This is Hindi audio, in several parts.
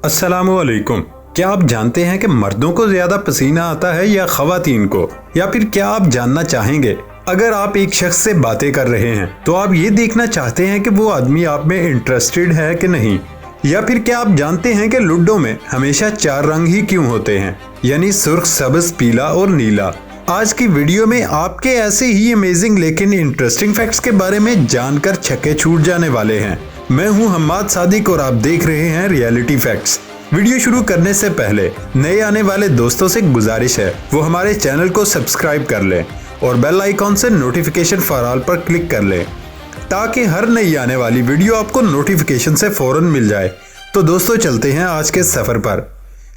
अस्सलामुअलैकुम। क्या आप जानते हैं कि मर्दों को ज्यादा पसीना आता है या खवातीन को? या फिर क्या आप जानना चाहेंगे, अगर आप एक शख्स से बातें कर रहे हैं तो आप ये देखना चाहते हैं कि वो आदमी आप में इंटरेस्टेड है कि नहीं? या फिर क्या आप जानते हैं कि लूडो में हमेशा 4 रंग ही क्यों होते हैं, यानी सुर्ख, सब्ज, पीला और नीला? आज की वीडियो में आपके ऐसे ही अमेजिंग लेकिन इंटरेस्टिंग फैक्ट्स के बारे में जानकर छक्के छूट जाने वाले हैं। मैं हूं हम्माद सादिक और आप देख रहे हैं रियलिटी फैक्ट्स। वीडियो शुरू करने से पहले नए आने वाले दोस्तों से गुजारिश है वो हमारे चैनल को सब्सक्राइब कर लें और बेल आइकॉन से नोटिफिकेशन फॉर ऑल पर क्लिक कर लें ताकि हर नई आने वाली वीडियो आपको नोटिफिकेशन से फौरन मिल जाए। तो दोस्तों चलते हैं आज के सफर पर।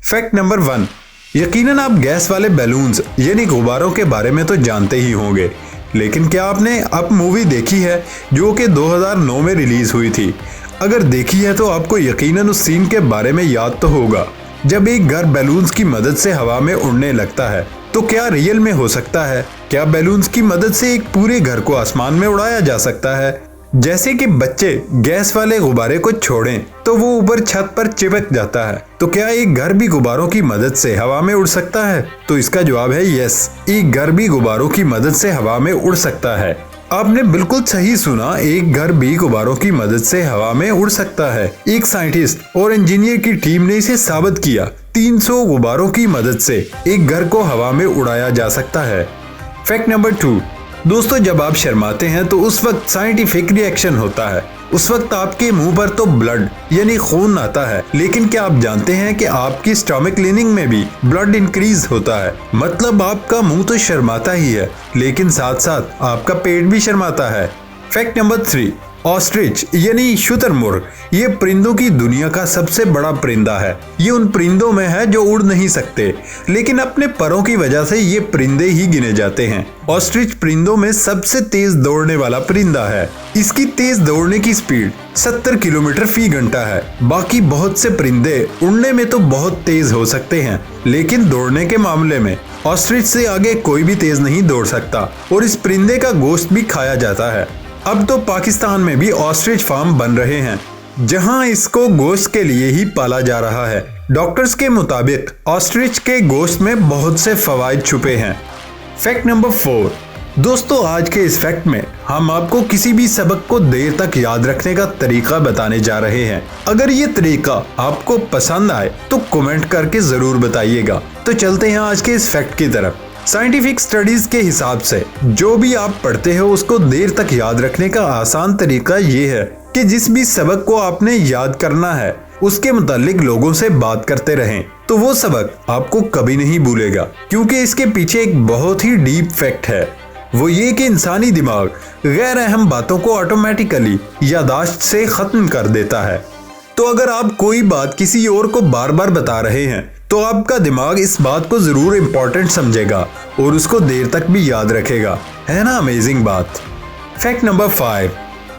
फैक्ट नंबर 1, यकीनन आप गैस वाले बैलून्स यानी गुब्बारों के बारे में तो जानते ही होंगे, लेकिन क्या आपने अप मूवी देखी है जो कि 2009 में रिलीज हुई थी? अगर देखी है तो आपको यकीनन उस सीन के बारे में याद तो होगा जब एक घर बैलून्स की मदद से हवा में उड़ने लगता है। तो क्या रियल में हो सकता है? क्या बैलून्स की मदद से एक पूरे घर को आसमान में उड़ाया जा सकता है? जैसे कि बच्चे गैस वाले गुब्बारे को छोड़ें तो वो ऊपर छत पर चिपक जाता है, तो क्या एक घर भी गुब्बारों की मदद से हवा में उड़ सकता है? तो इसका जवाब है यस, एक घर भी गुब्बारों की मदद से हवा में उड़ सकता है। आपने बिल्कुल सही सुना, एक घर भी गुब्बारों की मदद से हवा में उड़ सकता है। एक साइंटिस्ट और इंजीनियर की टीम ने इसे साबित किया। 300 गुब्बारों की मदद से एक घर को हवा में उड़ाया जा सकता है। फैक्ट नंबर 2, दोस्तों जब आप शर्माते हैं तो उस वक्त साइंटिफिक रिएक्शन होता है। उस वक्त आपके मुंह पर तो ब्लड यानी खून आता है, लेकिन क्या आप जानते हैं कि आपकी स्टमक लाइनिंग में भी ब्लड इंक्रीज होता है? मतलब आपका मुंह तो शर्माता ही है, लेकिन साथ साथ आपका पेट भी शर्माता है। फैक्ट नंबर 3, ऑस्ट्रिच यानी शुतुरमुर्ग ये परिंदों की दुनिया का सबसे बड़ा परिंदा है। ये उन परिंदों में है जो उड़ नहीं सकते, लेकिन अपने परों की वजह से ये परिंदे ही गिने जाते हैं। ऑस्ट्रिच परिंदों में सबसे तेज दौड़ने वाला परिंदा है। इसकी तेज दौड़ने की स्पीड 70 किलोमीटर फी घंटा है। बाकी बहुत से परिंदे उड़ने में तो बहुत तेज हो सकते हैं, लेकिन दौड़ने के मामले में ऑस्ट्रिच से आगे कोई भी तेज नहीं दौड़ सकता और इस परिंदे का गोश्त भी खाया जाता है। अब तो पाकिस्तान में भी ऑस्ट्रिच फार्म बन रहे हैं जहां इसको गोश्त के लिए ही पाला जा रहा है। डॉक्टर्स के मुताबिक ऑस्ट्रिच के गोश्त में बहुत से फवाइद छुपे हैं। फैक्ट नंबर 4, दोस्तों आज के इस फैक्ट में हम आपको किसी भी सबक को देर तक याद रखने का तरीका बताने जा रहे हैं। अगर ये तरीका आपको पसंद आए तो कमेंट करके जरूर बताइएगा। तो चलते हैं आज के इस फैक्ट की तरफ। साइंटिफिक स्टडीज के हिसाब से जो भी आप पढ़ते हो उसको देर तक याद रखने का आसान तरीका ये है कि जिस भी सबक को आपने याद करना है उसके मुतालिक लोगों से बात करते रहें, तो वो सबक आपको कभी नहीं भूलेगा। क्योंकि इसके पीछे एक बहुत ही डीप फैक्ट है, वो ये कि इंसानी दिमाग गैर अहम बातों को ऑटोमेटिकली यादाश्त से खत्म कर देता है। तो अगर आप कोई बात किसी और को बार बार बता रहे हैं तो आपका दिमाग इस बात को जरूर इम्पोर्टेंट समझेगा और उसको देर तक भी याद रखेगा। है ना अमेजिंग बात। फैक्ट नंबर 5,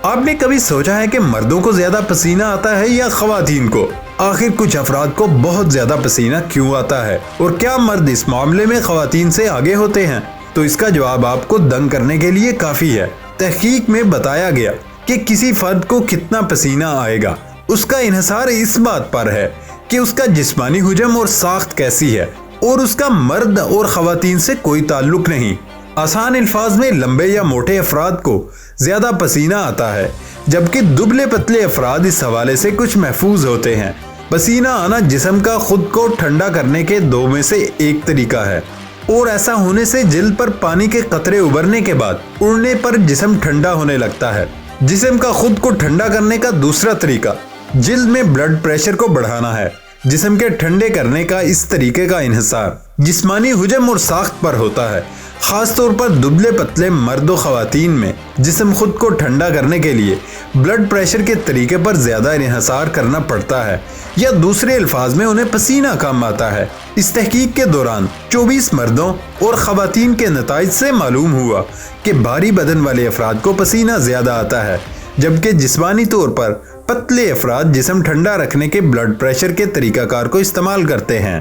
आपने कभी सोचा है कि मर्दों को ज्यादा पसीना आता है या खवातीन को? आखिर कुछ अफराद को बहुत ज्यादा पसीना क्यों आता है और क्या मर्द इस मामले में खवातीन से आगे होते हैं? तो इसका जवाब आपको दंग करने के लिए काफी है। तहकीक में बताया गया कि किसी फर्द को कितना पसीना आएगा उसका इन्हिसार इस बात पर है कि उसका जिस्मानी हुजम और साख्त कैसी है, और उसका मर्द और खवातीन से कोई ताल्लुक नहीं। आसान अल्फाज में लंबे या मोटे अफराद को ज्यादा पसीना आता है, जबकि दुबले पतले अफराद इस हवाले से कुछ महफूज होते हैं। पसीना आना जिस्म का खुद को ठंडा करने के 2 में से एक तरीका है, और ऐसा होने से जिल्द पर पानी के कतरे उबरने के बाद उड़ने पर जिस्म ठंडा होने लगता है। जिस्म का खुद को ठंडा करने का दूसरा तरीका जिल्द में ब्लड प्रेशर को बढ़ाना है। जिस्म के ठंडे करने का इस तरीके का इन्हिसार जिस्मानी हुजम और साख्त पर होता है। खासतौर पर दुबले पतले मर्द व खवातीन में जिस्म खुद को ठंडा करने के लिए ब्लड प्रेशर के तरीके पर ज्यादा इन्हिसार करना पड़ता है, या दूसरे अल्फाज में उन्हें पसीना कम आता है। इस तहकीक के दौरान 24 मर्दों और खवातीन के नताइज से मालूम हुआ कि भारी बदन वाले अफराद को पसीना ज्यादा आता है, जबकि जिस्मानी तौर पर पतले अफराद जिस्म ठंडा रखने के ब्लड प्रेशर के तरीकाकार को इस्तेमाल करते हैं।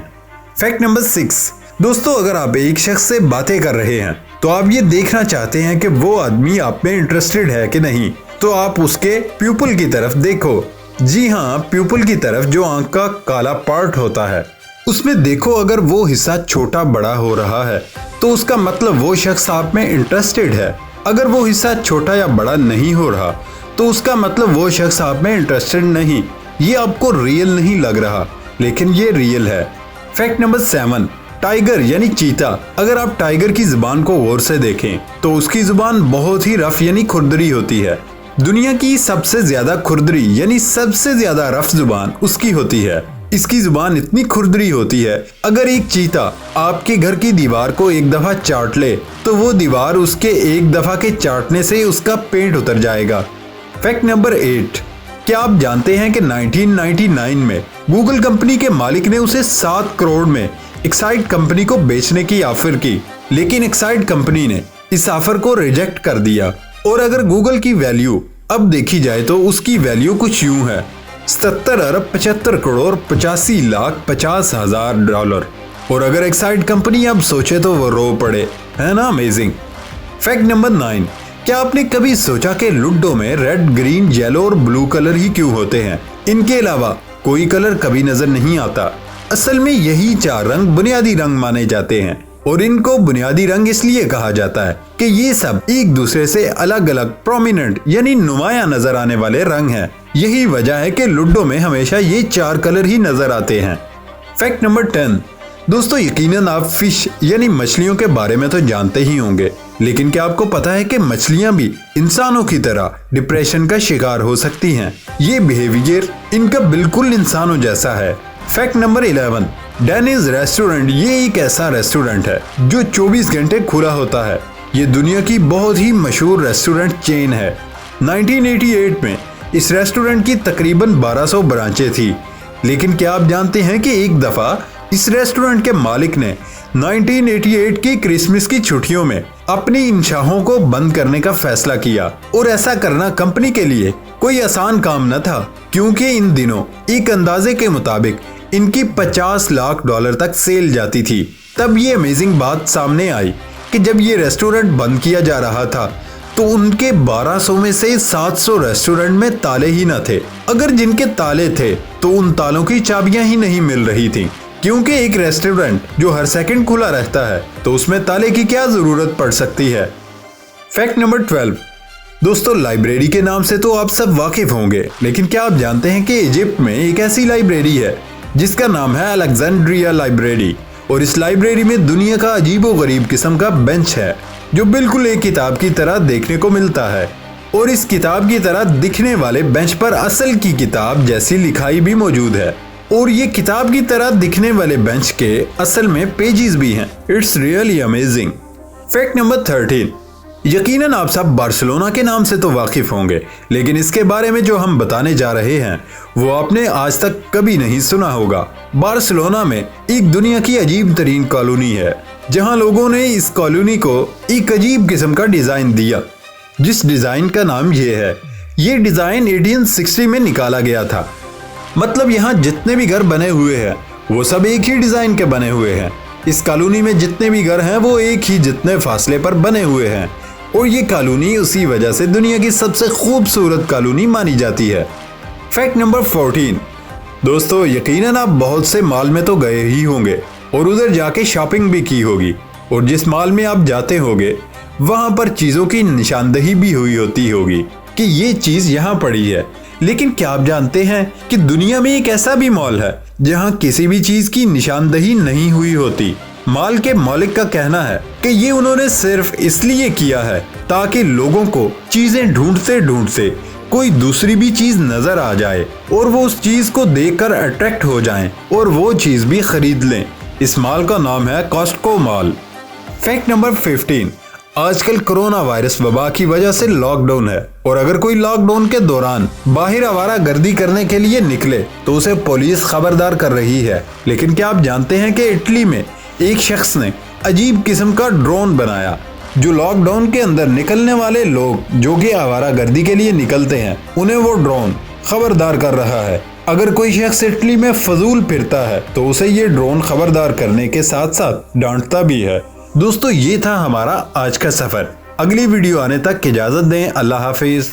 फैक्ट नंबर 6, दोस्तों अगर आप एक शख्स से बातें कर रहे हैं तो आप ये देखना चाहते हैं कि वो आदमी आप में इंटरेस्टेड है कि नहीं, तो आप उसके प्यूपल की तरफ देखो। जी हाँ, प्यूपल की तरफ जो आंख का काला पार्ट होता है उसमें देखो, अगर वो हिस्सा छोटा बड़ा हो रहा है तो उसका मतलब वो शख्स आप में इंटरेस्टेड है। अगर वो हिस्सा छोटा या बड़ा नहीं हो रहा तो उसका मतलब वो शख्स आप में इंटरेस्टेड नहीं। ये आपको रियल नहीं लग रहा, लेकिन ये रियल है। फैक्ट नंबर 7, टाइगर यानी चीता। अगर आप टाइगर की जुबान को गौर से देखें तो उसकी जुबान बहुत ही रफ यानी खुरदरी होती है। दुनिया की सबसे ज्यादा खुरदरी यानी सबसे ज्यादा रफ जुबान उसकी होती है। इसकी जुबान इतनी खुरदरी होती है, अगर एक चीता आपके घर की दीवार को एक दफा चाट ले तो वो दीवार उसके एक दफा के चाटने से उसका पेट उतर जाएगा। फैक्ट नंबर 8, क्या आप जानते हैं कि 1999 में गूगल कंपनी के मालिक ने उसे 7 करोड़ में एक्साइड कंपनी को बेचने की ऑफर की, लेकिन एक्साइड कंपनी ने इस ऑफर को रिजेक्ट कर दिया। और अगर गूगल की वैल्यू अब देखी जाए तो उसकी वैल्यू कुछ यूं है, 77 अरब 75 करोड़ 85 लाख 50 हजार डॉलर। और अगर एक्साइड कंपनी अब सोचे तो वो रो पड़े, है ना अमेजिंग। फैक्ट नंबर 9, क्या आपने कभी सोचा कि लूडो में रेड, ग्रीन, येलो और ब्लू कलर ही क्यों होते हैं? इनके अलावा कोई कलर कभी नजर नहीं आता। असल में यही 4 रंग बुनियादी रंग माने जाते हैं और इनको बुनियादी रंग इसलिए कहा जाता है कि ये सब एक दूसरे से अलग अलग प्रोमिनेंट यानी नुमाया नजर आने वाले रंग हैं। यही वजह है कि लूडो में हमेशा ये 4 कलर ही नजर आते हैं। फैक्ट नंबर 10, दोस्तों यकीनन आप फिश यानी मछलियों के बारे में तो जानते ही होंगे, लेकिन क्या आपको पता है कि मछलियां भी इंसानों की तरह डिप्रेशन का शिकार हो सकती हैं? ये बिहेवियर इनका बिल्कुल इंसानों जैसा है। फैक्ट नंबर 11, डेनिस रेस्टोरेंट ये एक ऐसा रेस्टोरेंट है जो 24 घंटे खुला होता है। ये दुनिया की बहुत ही मशहूर रेस्टोरेंट चेन है। 1988 में इस रेस्टोरेंट की तकरीबन 1200 ब्रांचें थी, लेकिन क्या आप जानते हैं कि एक दफा इस रेस्टोरेंट के मालिक ने 1988 की क्रिसमस की छुट्टियों में अपनी इन शाहों को बंद करने का फैसला किया। और ऐसा करना कंपनी के लिए कोई आसान काम न था, क्योंकि इन दिनों एक अंदाजे के मुताबिक इनकी 50 लाख डॉलर तक सेल जाती थी। तब ये अमेजिंग बात सामने आई कि जब ये रेस्टोरेंट बंद किया जा रहा था तो उनके 1200 में से 700 रेस्टोरेंट में ताले ही न थे। अगर जिनके ताले थे तो उन तालों की चाबियां ही नहीं मिल रही थी, क्योंकि एक रेस्टोरेंट जो हर सेकंड खुला रहता है तो उसमें ताले की क्या जरूरत पड़ सकती है। फैक्ट नंबर 12, दोस्तों लाइब्रेरी के नाम से तो आप सब वाकिफ होंगे, लेकिन क्या आप जानते हैं कि इजिप्ट में एक ऐसी लाइब्रेरी है जिसका नाम है अलेक्जेंड्रिया लाइब्रेरी। और इस लाइब्रेरी में दुनिया का अजीबो गरीब किस्म का बेंच है जो बिल्कुल एक किताब की तरह देखने को मिलता है। और इस किताब की तरह दिखने वाले बेंच पर असल की किताब जैसी लिखाई भी मौजूद है। और ये किताब की तरह दिखने वाले बेंच के असल में पेजेस भी हैं। It's really amazing. Fact number 13, यकीनन आप सब बार्सिलोना के नाम से तो वाकिफ होंगे, लेकिन इसके बारे में जो हम बताने जा रहे हैं वो आपने आज तक कभी नहीं सुना होगा। बार्सिलोना में एक दुनिया की अजीब तरीन कॉलोनी है, जहां लोगों ने इस कॉलोनी को एक अजीब किस्म का डिजाइन दिया, जिस डिजाइन का नाम ये है। ये डिजाइन 1860 में निकाला गया था। मतलब यहाँ जितने भी घर बने हुए हैं वो सब एक ही डिजाइन के बने हुए हैं। इस कॉलोनी में जितने भी घर हैं वो एक ही जितने फासले पर बने हुए हैं। और ये कॉलोनी उसी वजह से दुनिया की सबसे खूबसूरत कॉलोनी मानी जाती है। फैक्ट नंबर 14, दोस्तों यकीनन आप बहुत से मॉल में तो गए ही होंगे और उधर जाके शॉपिंग भी की होगी। और जिस मॉल में आप जाते होंगे वहां पर चीजों की निशानदही भी हुई होती होगी कि ये चीज यहाँ पड़ी है। लेकिन क्या आप जानते हैं कि दुनिया में एक ऐसा भी मॉल है जहाँ किसी भी चीज की निशानदही नहीं हुई होती। मॉल के मालिक का कहना है कि ये उन्होंने सिर्फ इसलिए किया है ताकि लोगों को चीजें ढूंढते ढूंढते कोई दूसरी भी चीज नजर आ जाए और वो उस चीज को देखकर अट्रैक्ट हो जाएं और वो चीज भी खरीद लें। इस मॉल का नाम है कॉस्टको मॉल। फैक्ट नंबर 15, आजकल कोरोना वायरस वबा की वजह से लॉकडाउन है और अगर कोई लॉकडाउन के दौरान बाहर आवारा गर्दी करने के लिए निकले तो उसे पुलिस खबरदार कर रही है। लेकिन क्या आप जानते हैं कि इटली में एक शख्स ने अजीब किस्म का ड्रोन बनाया जो लॉकडाउन के अंदर निकलने वाले लोग जो कि आवारा गर्दी के लिए निकलते हैं उन्हें वो ड्रोन खबरदार कर रहा है। अगर कोई शख्स इटली में फजूल फिरता है तो उसे ये ड्रोन खबरदार करने के साथ साथ डांटता भी है। दोस्तों ये था हमारा आज का सफर। अगली वीडियो आने तक इजाजत दें। अल्लाह हाफिज।